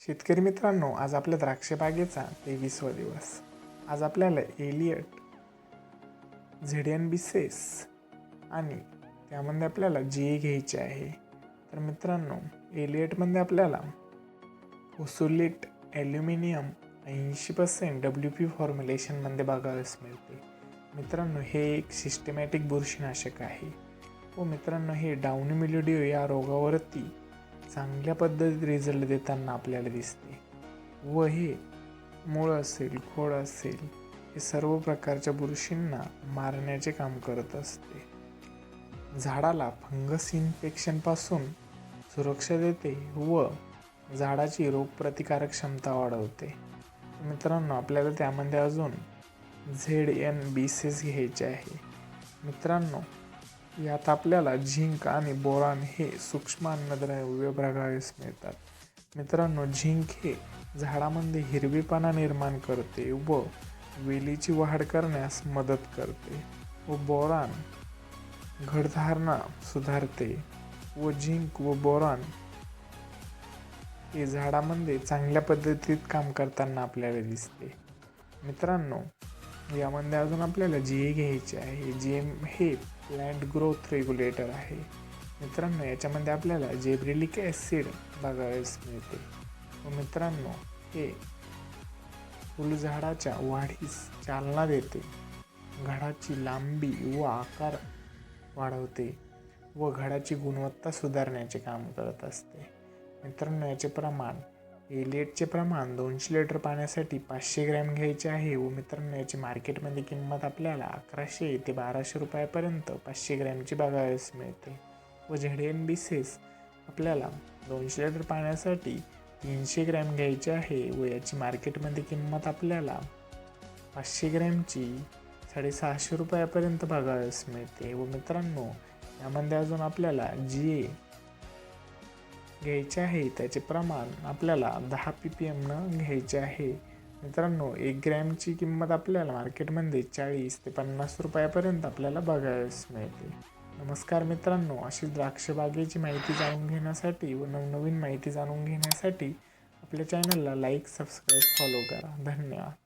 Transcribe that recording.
शेतकरी मित्रांनो, आज आपल्या द्राक्ष बागेचा 23वा दिवस. आज आपल्याला एलियट, झेडियनबिसेस आणि त्यामध्ये आपल्याला GA घ्यायचे आहे. तर मित्रांनो, एलियटमध्ये आपल्याला ओसोलेट ॲल्युमिनियम 80% WP फॉर्म्युलेशनमध्ये बघावयास मिळते. मित्रांनो, हे एक सिस्टमॅटिक बुरशीनाशक आहे व मित्रांनो हे डाउनी मिल्ड्यू या रोगावरती चांगल्या पद्धतीत रिझल्ट देताना आपल्याला दिसते व हे मूळ असेल, खोड असेल, हे सर्व प्रकारच्या बुरशींना मारण्याचे काम करत असते. झाडाला फंगस इन्फेक्शनपासून सुरक्षा देते व झाडाची रोगप्रतिकारक क्षमता वाढवते. मित्रांनो, आपल्याला त्यामध्ये अजून ZN-B6 घ्यायचे आहे. मित्रांनो, यात आपल्याला झिंक आणि बोरान हे सूक्ष्म अन्नद्रव्य बघावयास मिळतात. मित्रांनो, झिंक हे झाडामध्ये हिरवेपणा निर्माण करते व वेलीची वाढ करण्यास मदत करते व बोरान घडधारणा सुधारते व झिंक व बोरान हे झाडामध्ये चांगल्या पद्धतीत काम करताना आपल्याला दिसते. मित्रांनो, यामध्ये अजून आपल्याला GA घ्यायचे आहे. GA हे प्लांट ग्रोथ रेग्युलेटर आहे. मित्रांनो, याच्यामध्ये आपल्याला जेब्रेलिक ॲसिड बघावयास मिळते व मित्रांनो हे फुलझाडाच्या वाढीस चालना देते, घडाची लांबी व आकार वाढवते व घडाची गुणवत्ता सुधारण्याचे काम करत असते. मित्रांनो, याचे प्रमाण एलियटचे प्रमाण 200 लिटर पाण्यासाठी 500 ग्रॅम घ्यायचे आहे व मित्रांनो याची मार्केटमध्ये किंमत आपल्याला 1100 ते 1200 रुपयापर्यंत 500 ग्रॅमची बघावयास मिळते व ZN-B6 आपल्याला 200 लिटर पाण्यासाठी 300 ग्रॅम घ्यायचे आहे व याची मार्केटमध्ये किंमत आपल्याला 500 ग्रॅमची 650 रुपयापर्यंत बघावयास मिळते व मित्रांनो यामध्ये अजून आपल्याला GA घ्यायचे आहे. त्याचे प्रमाण आपल्याला 10 ppm न घ्यायचे आहे. मित्रांनो, 1 ग्रॅमची किंमत आपल्याला मार्केटमध्ये 40 ते 50 रुपयापर्यंत आपल्याला बघावयास मिळते. नमस्कार मित्रांनो, अशी द्राक्ष बागेची माहिती जाणून घेण्यासाठी व नवनवीन माहिती जाणून घेण्यासाठी आपल्या चॅनलला लाईक, सबस्क्राईब, फॉलो करा. धन्यवाद.